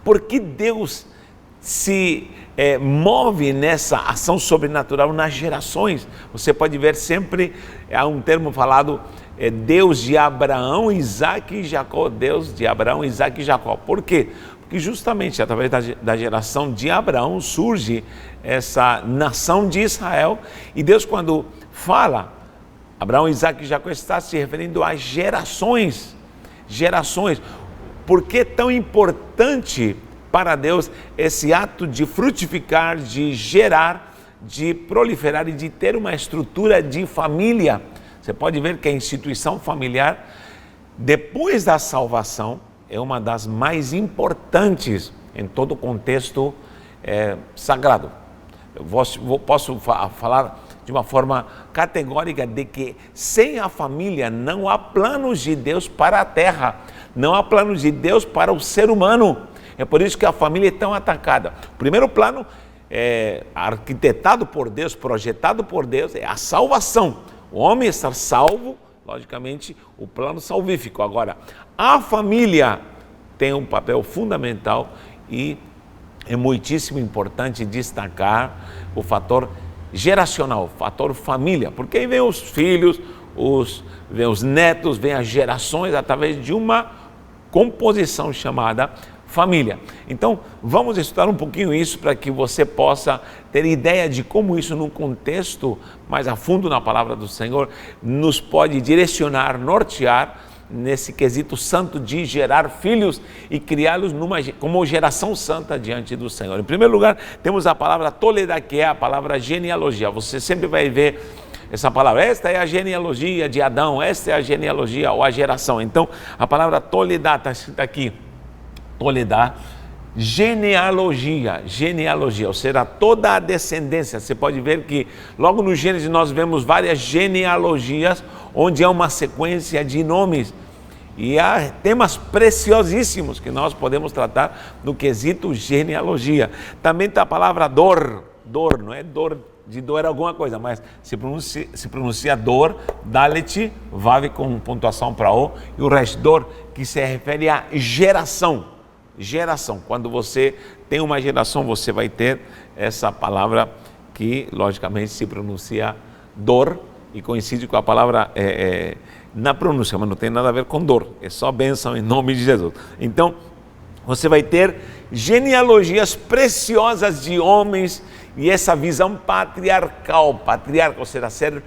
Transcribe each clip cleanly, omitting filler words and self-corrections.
por que Deus se move nessa ação sobrenatural nas gerações? Você pode ver sempre, há um termo falado, Deus de Abraão, Isaac e Jacó, Deus de Abraão, Isaac e Jacó. Por quê? Porque justamente através da geração de Abraão surge essa nação de Israel, e Deus, quando fala Abraão, Isaac e Jacó, está se referindo a gerações. Por que é tão importante para Deus esse ato de frutificar, de gerar, de proliferar e de ter uma estrutura de família? Você pode ver que a instituição familiar, depois da salvação, é uma das mais importantes em todo o contexto sagrado. Eu posso falar de uma forma categórica de que sem a família não há planos de Deus para a terra, não há planos de Deus para o ser humano. É por isso que a família é tão atacada. O primeiro plano, arquitetado por Deus, projetado por Deus, é a salvação. O homem estar salvo, logicamente, o plano salvífico. Agora, a família tem um papel fundamental e é muitíssimo importante destacar o fator geracional, o fator família, porque aí vem os filhos, vem os netos, vem as gerações através de uma composição chamada família. Então, vamos estudar um pouquinho isso para que você possa ter ideia de como isso, num contexto mais a fundo na palavra do Senhor, nos pode direcionar, nortear nesse quesito santo de gerar filhos e criá-los como geração santa diante do Senhor. Em primeiro lugar, temos a palavra Toledá, que é a palavra genealogia. Você sempre vai ver essa palavra, esta é a genealogia de Adão, esta é a genealogia ou a geração. Então, a palavra Toledá está escrita aqui, Toledá, genealogia, ou seja, toda a descendência. Você pode ver que logo no Gênesis nós vemos várias genealogias, onde há uma sequência de nomes, e há temas preciosíssimos que nós podemos tratar no quesito genealogia. Também está a palavra dor, não é dor de doer alguma coisa, mas se pronuncia dor, dalet, vav com pontuação para o, e o resto dor, que se refere a geração. Quando você tem uma geração, você vai ter essa palavra que logicamente se pronuncia dor e coincide com a palavra na pronúncia, mas não tem nada a ver com dor, é só bênção em nome de Jesus. Então, você vai ter genealogias preciosas de homens e essa visão patriarcal, ou seja, ser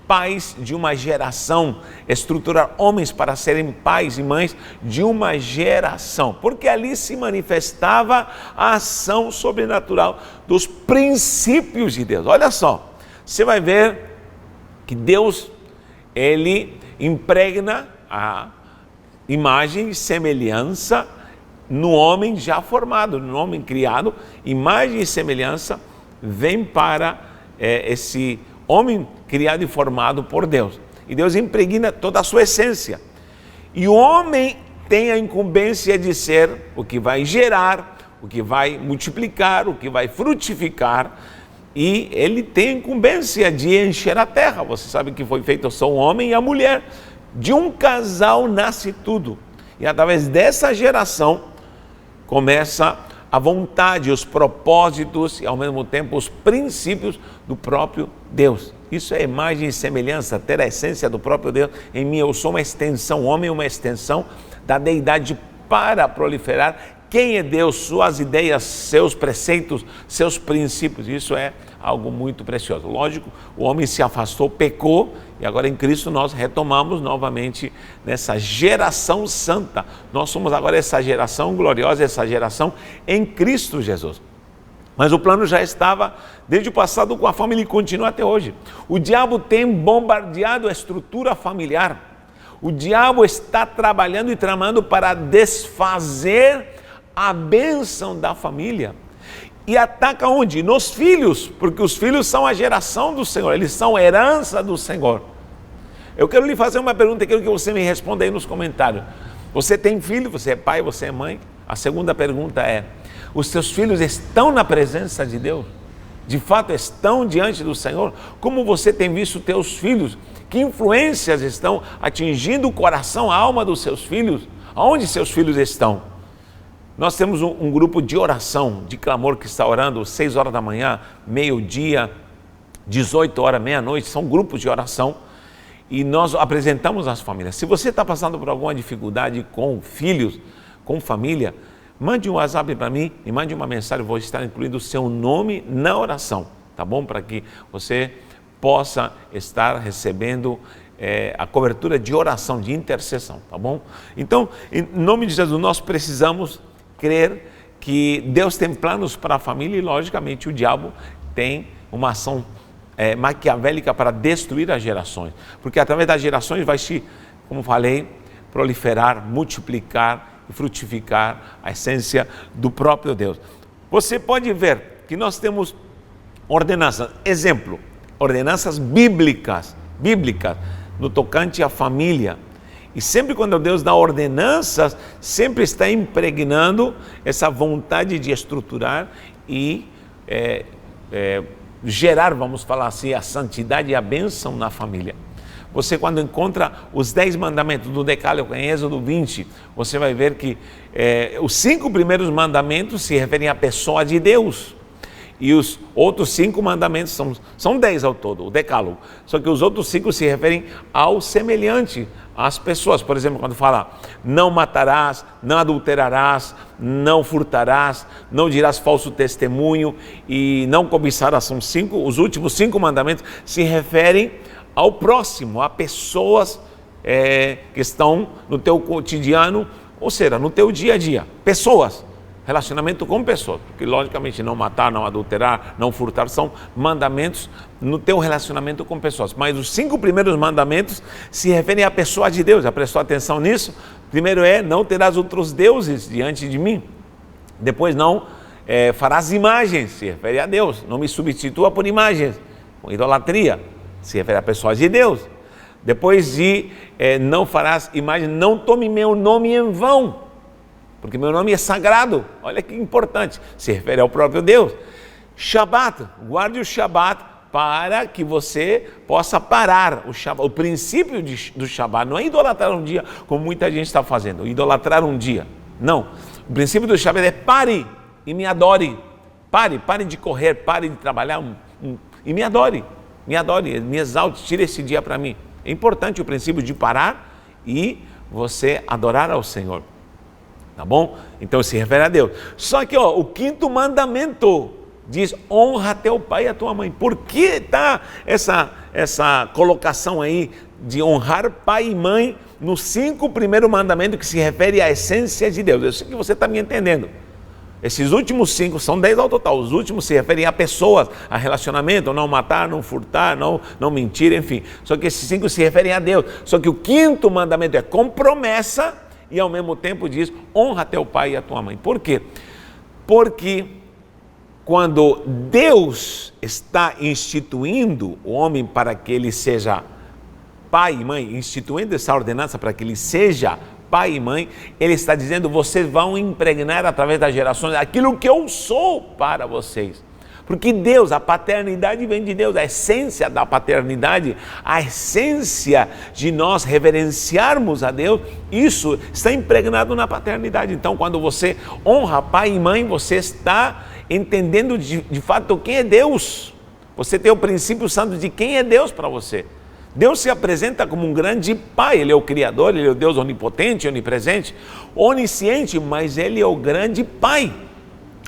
pais de uma geração, estruturar homens para serem pais e mães de uma geração, porque ali se manifestava a ação sobrenatural dos princípios de Deus. Olha só, você vai ver que Deus, ele impregna a imagem e semelhança no homem já formado, no homem criado, imagem e semelhança vem para esse homem criado e formado por Deus. E Deus impregna toda a sua essência. E o homem tem a incumbência de ser o que vai gerar, o que vai multiplicar, o que vai frutificar, e ele tem a incumbência de encher a terra. Você sabe que foi feito só o homem e a mulher. De um casal nasce tudo. E através dessa geração começa a vontade, os propósitos e ao mesmo tempo os princípios do próprio Deus. Isso é imagem e semelhança, ter a essência do próprio Deus. Em mim eu sou uma extensão, o homem é uma extensão da deidade para proliferar. Quem é Deus? Suas ideias, seus preceitos, seus princípios. Isso é algo muito precioso. Lógico, o homem se afastou, pecou, e agora em Cristo nós retomamos novamente nessa geração santa. Nós somos agora essa geração gloriosa, essa geração em Cristo Jesus. Mas o plano já estava desde o passado com a família e continua até hoje. O diabo tem bombardeado a estrutura familiar. O diabo está trabalhando e tramando para desfazer a bênção da família. E ataca onde? Nos filhos, porque os filhos são a geração do Senhor, eles são herança do Senhor. Eu quero lhe fazer uma pergunta, quero que você me responda aí nos comentários. Você tem filho, você é pai, você é mãe? A segunda pergunta é: os seus filhos estão na presença de Deus? De fato estão diante do Senhor? Como você tem visto teus filhos? Que influências estão atingindo o coração, a alma dos seus filhos? Aonde seus filhos estão? Nós temos um grupo de oração, de clamor, que está orando 6 horas da manhã, meio-dia, 18 horas, meia-noite, são grupos de oração e nós apresentamos às famílias. Se você está passando por alguma dificuldade com filhos, com família, mande um WhatsApp para mim e mande uma mensagem, eu vou estar incluindo o seu nome na oração, tá bom? Para que você possa estar recebendo a cobertura de oração, de intercessão, tá bom? Então, em nome de Jesus, nós precisamos crer que Deus tem planos para a família e, logicamente, o diabo tem uma ação maquiavélica para destruir as gerações, porque através das gerações vai se, como falei, proliferar, multiplicar e frutificar a essência do próprio Deus. Você pode ver que nós temos ordenanças, exemplo, ordenanças bíblicas no tocante à família. E sempre quando Deus dá ordenanças, sempre está impregnando essa vontade de estruturar e gerar, vamos falar assim, a santidade e a bênção na família. Você, quando encontra os 10 mandamentos do Decálogo em Êxodo 20, você vai ver que os 5 primeiros mandamentos se referem à pessoa de Deus. E os outros 5 mandamentos, são 10 ao todo, o Decálogo. Só que os outros 5 se referem ao semelhante, às pessoas. Por exemplo, quando fala, não matarás, não adulterarás, não furtarás, não dirás falso testemunho e não cobiçarás. São 5, os últimos 5 mandamentos se referem ao próximo, a pessoas que estão no teu cotidiano, ou seja, no teu dia a dia, pessoas. Relacionamento com pessoas, porque logicamente não matar, não adulterar, não furtar são mandamentos no teu relacionamento com pessoas, mas os 5 primeiros mandamentos se referem à pessoa de Deus. Já prestou atenção nisso? Primeiro não terás outros deuses diante de mim. Depois não farás imagens, se refere a Deus. Não me substitua por imagens, com idolatria, se refere à pessoa de Deus. Depois de não farás imagem, não tome meu nome em vão, porque meu nome é sagrado. Olha que importante, se refere ao próprio Deus. Shabat, guarde o Shabat para que você possa parar o Shabat. O princípio do Shabat não é idolatrar um dia, como muita gente está fazendo, idolatrar um dia. Não, o princípio do Shabat é pare e me adore. Pare de correr, pare de trabalhar e me adore, me exalte, tire esse dia para mim. É importante o princípio de parar e você adorar ao Senhor. Tá bom? Então se refere a Deus. Só que o 5º mandamento diz, honra teu pai e a tua mãe. Por que está essa colocação aí de honrar pai e mãe nos 5 primeiros mandamentos que se refere à essência de Deus? Eu sei que você está me entendendo. Esses últimos 5, são 10 ao total, os últimos se referem a pessoas, a relacionamento, não matar, não furtar, não mentir, enfim. Só que esses 5 se referem a Deus. Só que o 5º mandamento é com promessa, e ao mesmo tempo diz, honra teu pai e a tua mãe. Por quê? Porque quando Deus está instituindo o homem para que ele seja pai e mãe, instituindo essa ordenança para que ele seja pai e mãe, ele está dizendo, vocês vão impregnar através das gerações aquilo que eu sou para vocês. Porque Deus, a paternidade vem de Deus, a essência da paternidade, a essência de nós reverenciarmos a Deus, isso está impregnado na paternidade. Então, quando você honra pai e mãe, você está entendendo de fato quem é Deus. Você tem o princípio santo de quem é Deus para você. Deus se apresenta como um grande pai, Ele é o Criador, Ele é o Deus onipotente, onipresente, onisciente, mas Ele é o grande pai.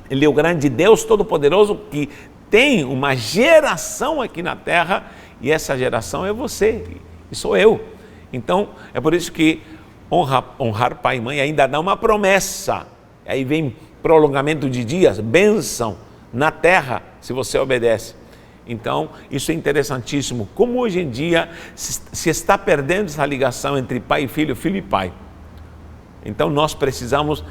Ele é o grande Deus Todo-Poderoso que tem uma geração aqui na terra e essa geração é você e sou eu. Então, é por isso que honrar pai e mãe ainda dá uma promessa. Aí vem prolongamento de dias, bênção na terra, se você obedece. Então, isso é interessantíssimo. Como hoje em dia se está perdendo essa ligação entre pai e filho e pai. Então, nós precisamos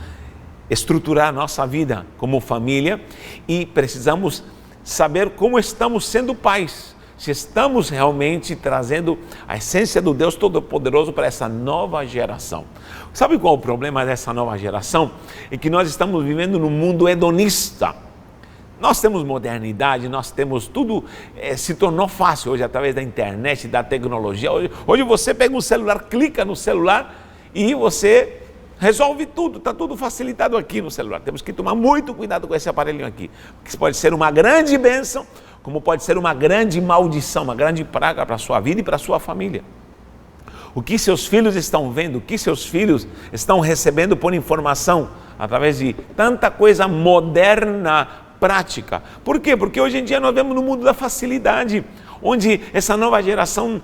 estruturar a nossa vida como família e precisamos saber como estamos sendo pais, se estamos realmente trazendo a essência do Deus Todo-Poderoso para essa nova geração. Sabe qual é o problema dessa nova geração? É que nós estamos vivendo num mundo hedonista. Nós temos modernidade, nós temos tudo, se tornou fácil hoje através da internet, da tecnologia. Hoje você pega um celular, clica no celular e você resolve tudo, está tudo facilitado aqui no celular. Temos que tomar muito cuidado com esse aparelhinho aqui, porque pode ser uma grande bênção, como pode ser uma grande maldição, uma grande praga para a sua vida e para a sua família. O que seus filhos estão vendo, o que seus filhos estão recebendo por informação, através de tanta coisa moderna, prática. Por quê? Porque hoje em dia nós vemos no mundo da facilidade, onde essa nova geração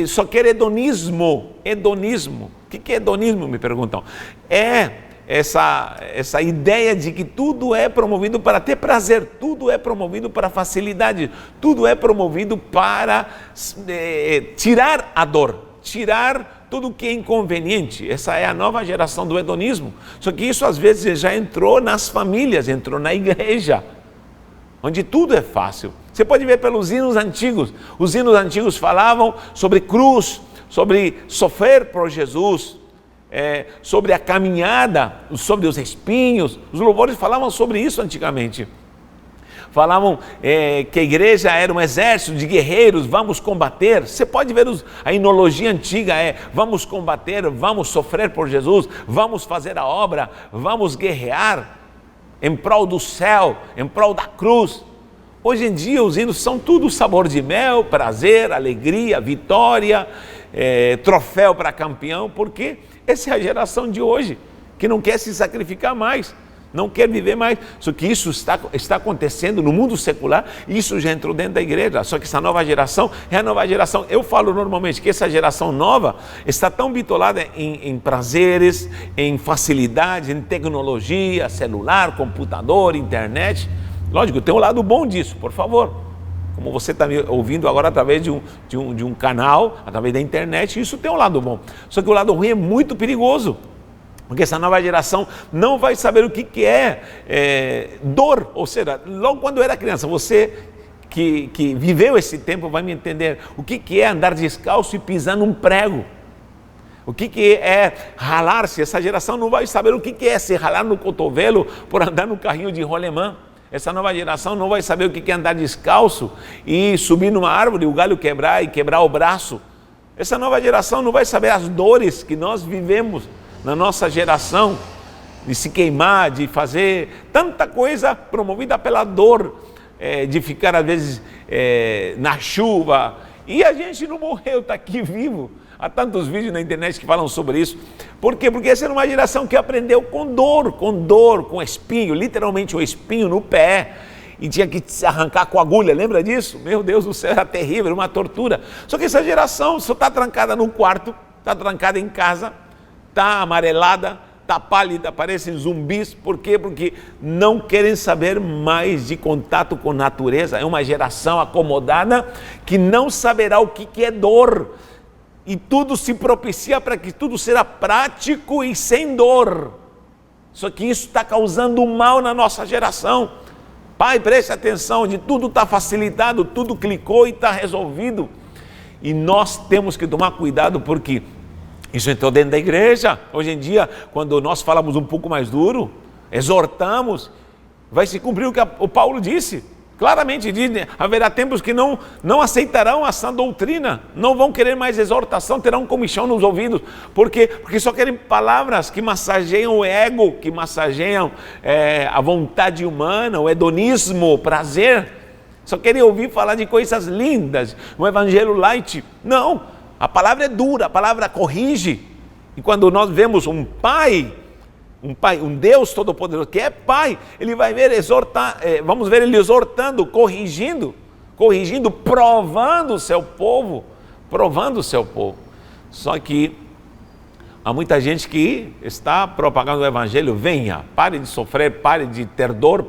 só quer hedonismo. Hedonismo. O que é hedonismo, me perguntam? É essa ideia de que tudo é promovido para ter prazer, tudo é promovido para facilidade, tudo é promovido para tirar a dor, tirar tudo que é inconveniente. Essa é a nova geração do hedonismo. Só que isso às vezes já entrou nas famílias, entrou na igreja, onde tudo é fácil. Você pode ver pelos hinos antigos. Os hinos antigos falavam sobre cruz, sobre sofrer por Jesus, sobre a caminhada, sobre os espinhos. Os louvores falavam sobre isso antigamente. Falavam que a igreja era um exército de guerreiros, vamos combater. Você pode ver a inologia antiga, vamos combater, vamos sofrer por Jesus, vamos fazer a obra, vamos guerrear em prol do céu, em prol da cruz. Hoje em dia os hinos são tudo sabor de mel, prazer, alegria, vitória, troféu para campeão, porque essa é a geração de hoje, que não quer se sacrificar mais, não quer viver mais. Só que isso está acontecendo no mundo secular, e isso já entrou dentro da igreja. Só que essa nova geração é a nova geração. Eu falo normalmente que essa geração nova está tão bitolada em prazeres, em facilidades, em tecnologia, celular, computador, internet. Lógico, tem um lado bom disso, por favor. Como você está me ouvindo agora através de um canal, através da internet, isso tem um lado bom. Só que o lado ruim é muito perigoso. Porque essa nova geração não vai saber o que é dor. Ou seja, logo quando eu era criança, você que viveu esse tempo vai me entender o que é andar descalço e pisar num prego. O que é ralar-se. Essa geração não vai saber o que é se ralar no cotovelo por andar no carrinho de rolemã. Essa nova geração não vai saber o que é andar descalço e subir numa árvore, o galho quebrar e quebrar o braço. Essa nova geração não vai saber as dores que nós vivemos na nossa geração, de se queimar, de fazer tanta coisa promovida pela dor, de ficar às vezes na chuva, e a gente não morreu, está aqui vivo. Há tantos vídeos na internet que falam sobre isso. Por quê? Porque essa é uma geração que aprendeu com dor, com espinho, literalmente um espinho no pé, e tinha que se arrancar com agulha, lembra disso? Meu Deus do céu, era terrível, era uma tortura. Só que essa geração só está trancada no quarto, está trancada em casa, está amarelada, está pálida, parecem zumbis. Por quê? Porque não querem saber mais de contato com a natureza. É uma geração acomodada que não saberá o que é dor. E tudo se propicia para que tudo seja prático e sem dor. Só que isso está causando mal na nossa geração. Pai, preste atenção, de tudo está facilitado, tudo clicou e está resolvido. E nós temos que tomar cuidado, porque isso entrou dentro da igreja. Hoje em dia, quando nós falamos um pouco mais duro, exortamos, vai se cumprir o que o Paulo disse. Claramente diz, haverá tempos que não aceitarão essa doutrina, não vão querer mais exortação, terão comichão nos ouvidos. Por quê? Porque só querem palavras que massageiam o ego, que massageiam a vontade humana, o hedonismo, o prazer. Só querem ouvir falar de coisas lindas, um evangelho light. Não, a palavra é dura, a palavra corrige. E quando nós vemos um pai, um Deus Todo-Poderoso, que é Pai, Ele vai ver vamos ver Ele exortando, corrigindo, provando o seu povo. Só que há muita gente que está propagando o Evangelho. Venha, pare de sofrer, pare de ter dor,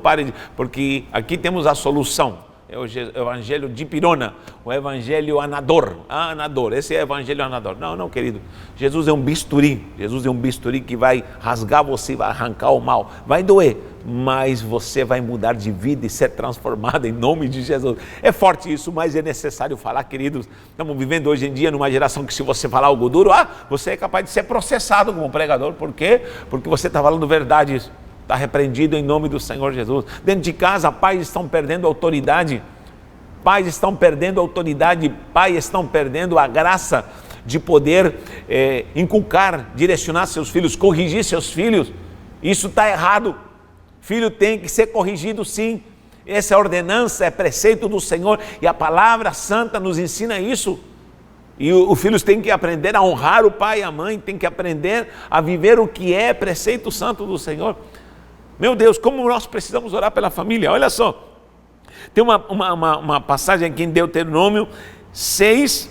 porque aqui temos a solução. É o evangelho de pirona, o evangelho anador, esse é o evangelho anador. Não, querido, Jesus é um bisturi que vai rasgar você, vai arrancar o mal, vai doer, mas você vai mudar de vida e ser transformado em nome de Jesus. É forte isso, mas é necessário falar, queridos. Estamos vivendo hoje em dia numa geração que, se você falar algo duro, você é capaz de ser processado como pregador. Por quê? Porque você está falando verdades. Está repreendido em nome do Senhor Jesus. Dentro de casa, pais estão perdendo autoridade, pais estão perdendo a graça de poder inculcar, direcionar seus filhos, corrigir seus filhos. Isso está errado. Filho tem que ser corrigido, sim. Essa é ordenança, é preceito do Senhor, e a palavra santa nos ensina isso. E os filhos têm que aprender a honrar o pai e a mãe, têm que aprender a viver o que é preceito santo do Senhor. Meu Deus, como nós precisamos orar pela família. Olha só, tem uma passagem aqui em Deuteronômio 6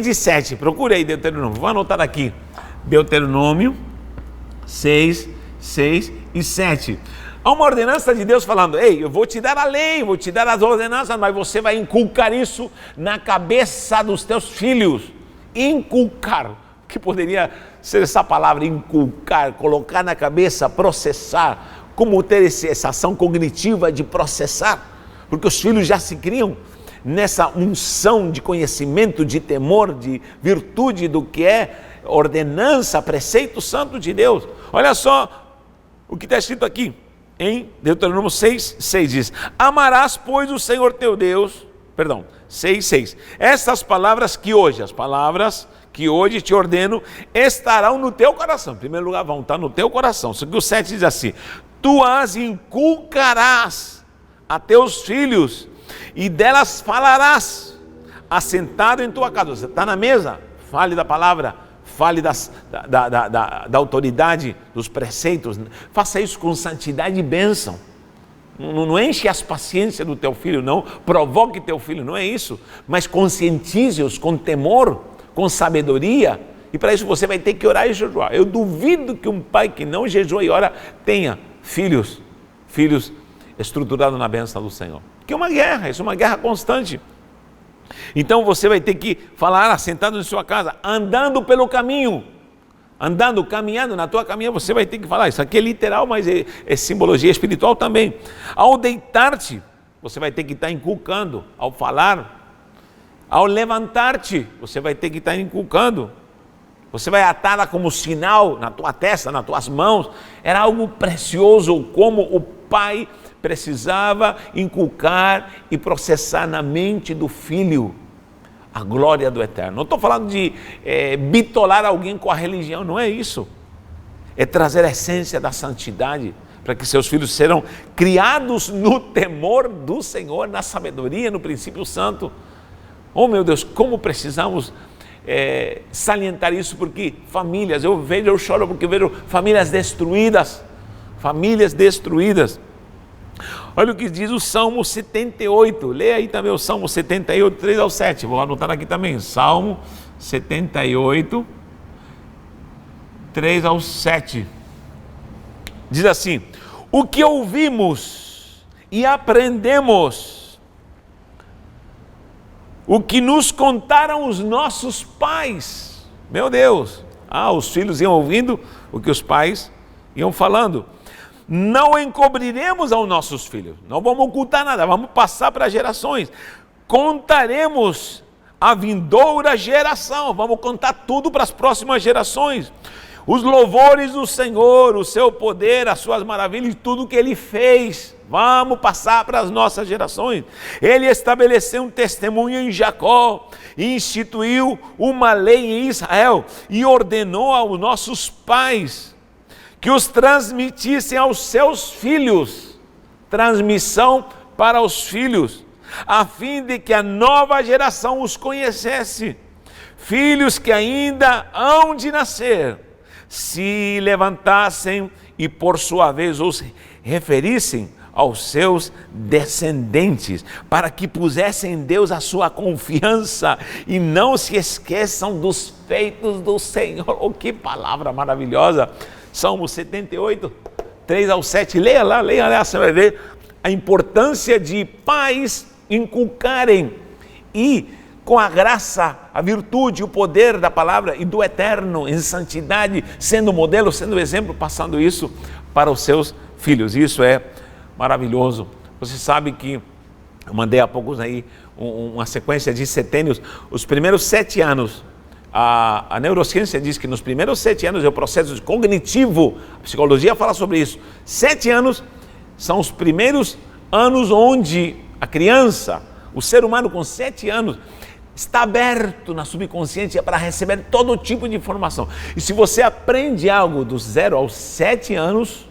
e 7. Procure aí Deuteronômio, vou anotar aqui. Deuteronômio 6 e 7. Há uma ordenança de Deus falando: ei, eu vou te dar a lei, vou te dar as ordenanças, mas você vai inculcar isso na cabeça dos teus filhos. Inculcar, que poderia ser essa palavra, inculcar, colocar na cabeça, processar. Como ter essa ação cognitiva de processar? Porque os filhos já se criam nessa unção de conhecimento, de temor, de virtude do que é ordenança, preceito santo de Deus. Olha só o que está escrito aqui em Deuteronômio 6 diz: amarás, pois, o Senhor teu Deus, 6. Essas palavras que hoje, te ordeno, estarão no teu coração. Em primeiro lugar, vão estar no teu coração. Só que o 7 diz assim: tu as inculcarás a teus filhos, e delas falarás, assentado em tua casa. Você está na mesa, fale da palavra, fale da autoridade, dos preceitos. Faça isso com santidade e bênção. Não enche as paciências do teu filho, não provoque teu filho, não é isso, mas conscientize-os com temor, com sabedoria. E para isso você vai ter que orar e jejuar. Eu duvido que um pai que não jejua e ora tenha filhos estruturados na bênção do Senhor. Que é uma guerra, isso é uma guerra constante. Então você vai ter que falar assentado em sua casa, andando pelo caminho, caminhando na tua caminhada, você vai ter que falar. Isso aqui é literal, mas é simbologia espiritual também. Ao deitar-te, você vai ter que estar inculcando. Ao falar, ao levantar-te, você vai ter que estar inculcando. Você vai atá-la como sinal na tua testa, nas tuas mãos. Era algo precioso, como o pai precisava inculcar e processar na mente do filho a glória do Eterno. Não estou falando de bitolar alguém com a religião, não é isso. É trazer a essência da santidade, para que seus filhos serão criados no temor do Senhor, na sabedoria, no princípio santo. Oh meu Deus, como precisamos salientar isso, porque famílias, eu choro porque eu vejo famílias destruídas. Olha o que diz o Salmo 78, leia aí também o Salmo 78, 3 ao 7, vou anotar aqui também, Salmo 78, 3 ao 7, diz assim: o que ouvimos e aprendemos, o que nos contaram os nossos pais. Meu Deus, os filhos iam ouvindo o que os pais iam falando. Não encobriremos aos nossos filhos, não vamos ocultar nada, vamos passar para gerações. Contaremos a vindoura geração, vamos contar tudo para as próximas gerações. Os louvores do Senhor, o seu poder, as suas maravilhas, tudo que Ele fez, vamos passar para as nossas gerações. Ele estabeleceu um testemunho em Jacó, e instituiu uma lei em Israel, e ordenou aos nossos pais que os transmitissem aos seus filhos, transmissão para os filhos, a fim de que a nova geração os conhecesse. Filhos que ainda hão de nascer, se levantassem e por sua vez os referissem aos seus descendentes, para que pusessem em Deus a sua confiança e não se esqueçam dos feitos do Senhor. Oh, que palavra maravilhosa! Salmo 78, 3 ao 7, leia lá, você vai ver a importância de pais inculcarem, e com a graça, a virtude, o poder da palavra e do Eterno, em santidade, sendo modelo, sendo exemplo, passando isso para os seus filhos. Isso é maravilhoso. Você sabe que eu mandei há poucos aí uma sequência de setênios, os primeiros 7 anos, a neurociência diz que nos primeiros 7 anos é o processo cognitivo, a psicologia fala sobre isso. 7 anos são os primeiros anos onde a criança, o ser humano com 7 anos, está aberto na subconsciência para receber todo tipo de informação. E se você aprende algo dos 0 aos 7 anos,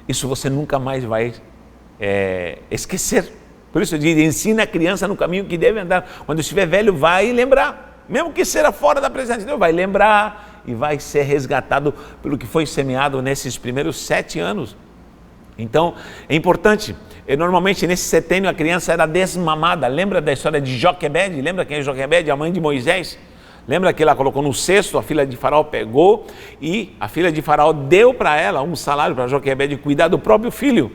isso você nunca mais vai esquecer. Por isso eu digo, ensina a criança no caminho que deve andar. Quando estiver velho, vai lembrar. Mesmo que seja fora da presença de Deus, vai lembrar e vai ser resgatado pelo que foi semeado nesses primeiros 7 anos. Então, é importante. Normalmente, nesse setênio, a criança era desmamada. Lembra da história de Joquebede? Lembra quem é Joquebede? A mãe de Moisés. Lembra que ela colocou no cesto, a filha de Faraó pegou e a filha de Faraó deu para ela um salário para Joquebede cuidar do próprio filho.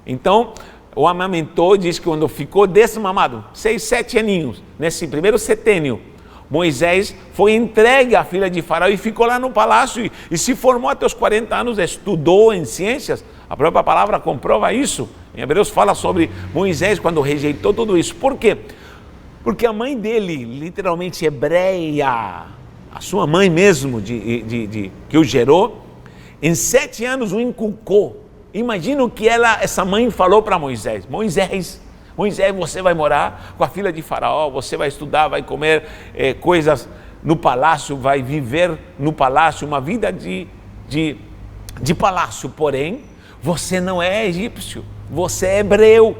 Então, o amamentou, diz que quando ficou desmamado, 6, 7 aninhos, nesse primeiro setênio, Moisés foi entregue à filha de Faraó e ficou lá no palácio e se formou até os 40 anos, estudou em ciências. A própria palavra comprova isso. Em Hebreus fala sobre Moisés quando rejeitou tudo isso. Por quê? Porque a mãe dele, literalmente hebreia, a sua mãe mesmo, que o gerou, em 7 anos o inculcou. Imagina o que essa mãe falou para Moisés. Moisés, você vai morar com a filha de Faraó, você vai estudar, vai comer coisas no palácio, vai viver no palácio, uma vida de palácio. Porém, você não é egípcio, você é hebreu,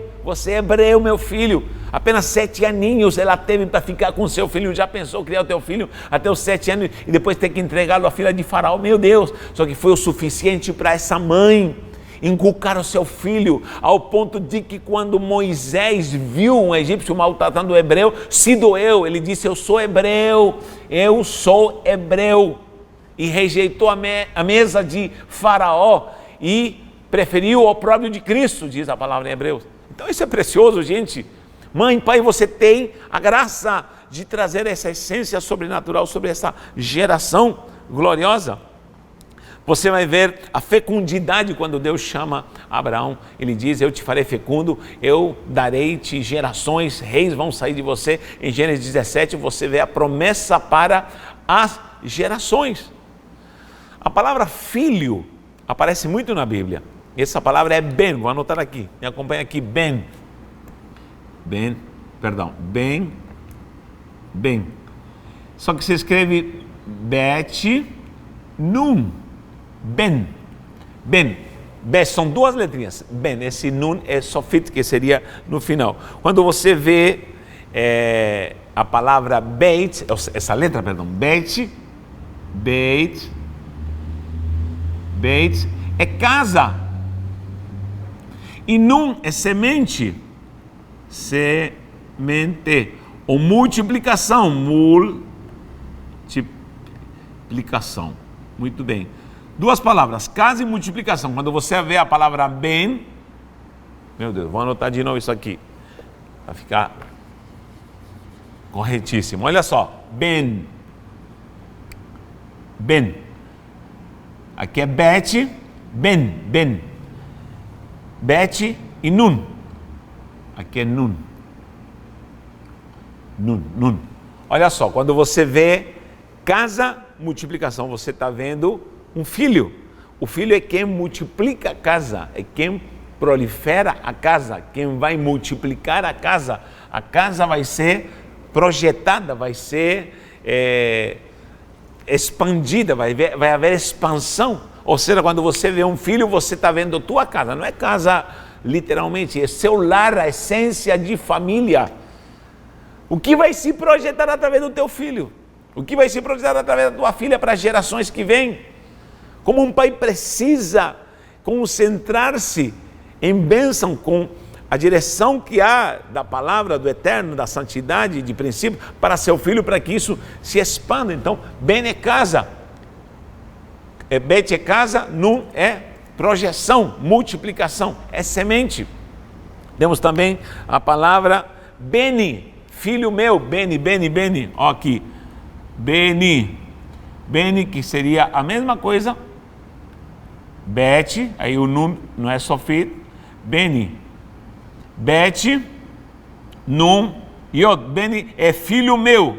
meu filho. Apenas 7 aninhos ela teve para ficar com seu filho. Já pensou criar o teu filho até os 7 anos e depois ter que entregá-lo à filha de Faraó? Meu Deus! Só que foi o suficiente para essa mãe inculcar o seu filho, ao ponto de que quando Moisés viu um egípcio maltratando o hebreu, se doeu. Ele disse, eu sou hebreu, e rejeitou a mesa de Faraó e preferiu o opróbrio de Cristo, diz a palavra em Hebreus. Então isso é precioso, gente. Mãe, pai, você tem a graça de trazer essa essência sobrenatural sobre essa geração gloriosa. Você vai ver a fecundidade quando Deus chama Abraão. Ele diz, eu te farei fecundo, eu darei-te gerações, reis vão sair de você. Em Gênesis 17 você vê a promessa para as gerações. A palavra filho aparece muito na Bíblia. Essa palavra é ben, vou anotar aqui, me acompanha aqui, ben. Só que você escreve bet, nun. Ben, são 2 letrinhas. Ben, esse nun é sofit, que seria no final. Quando você vê a palavra beit, essa letra, beit é casa. E nun é semente. Ou multiplicação. Muito bem. 2 palavras, casa e multiplicação. Quando você vê a palavra ben, meu Deus, vou anotar de novo isso aqui, para ficar corretíssimo. Olha só, ben. Aqui é bet, ben. Bet e nun. Aqui é nun. Olha só, quando você vê casa, multiplicação, você está vendo um filho. O filho é quem multiplica a casa, é quem prolifera a casa, quem vai multiplicar a casa. A casa vai ser projetada, vai ser expandida, vai haver expansão. Ou seja, quando você vê um filho, você está vendo tua casa. Não é casa literalmente, é seu lar, a essência de família. O que vai se projetar através do teu filho? O que vai se projetar através da tua filha para as gerações que vêm? Como um pai precisa concentrar-se em bênção com a direção que há da palavra do Eterno, da santidade, de princípio, para seu filho, para que isso se expanda. Então, ben é casa, bet é casa, nun é projeção, multiplicação, é semente. Temos também a palavra beni, filho meu, beni, ó aqui, beni, que seria a mesma coisa, bet, aí o nun não é sofit, beni, bet, nun, yod, beni é filho meu.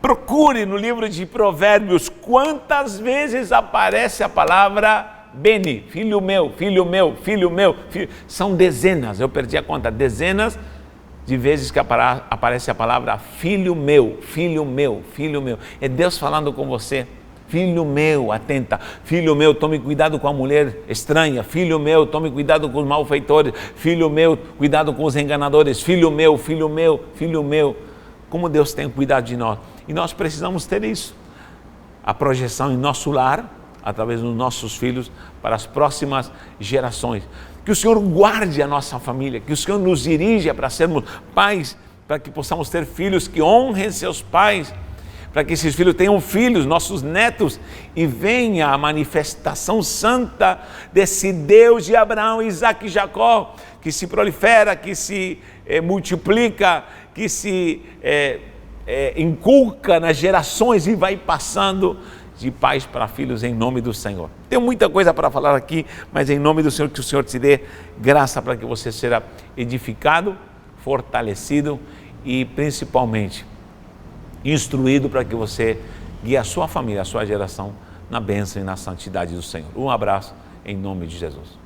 Procure no livro de Provérbios quantas vezes aparece a palavra Beni, filho meu, filho meu, filho meu. São dezenas, eu perdi a conta, dezenas de vezes que aparece a palavra filho meu, filho meu, filho meu. É Deus falando com você. Filho meu, atenta. Filho meu, tome cuidado com a mulher estranha. Filho meu, tome cuidado com os malfeitores. Filho meu, cuidado com os enganadores. Filho meu, filho meu, filho meu. Como Deus tem cuidado de nós. E nós precisamos ter isso. A projeção em nosso lar, através dos nossos filhos, para as próximas gerações. Que o Senhor guarde a nossa família, que o Senhor nos dirija para sermos pais, para que possamos ter filhos que honrem seus pais, para que esses filhos tenham filhos, nossos netos, e venha a manifestação santa desse Deus de Abraão, Isaac e Jacó, que se prolifera, que se multiplica, que se inculca nas gerações e vai passando de pais para filhos em nome do Senhor. Tenho muita coisa para falar aqui, mas em nome do Senhor, que o Senhor te dê graça para que você seja edificado, fortalecido e principalmente instruído para que você guie a sua família, a sua geração na bênção e na santidade do Senhor. Um abraço em nome de Jesus.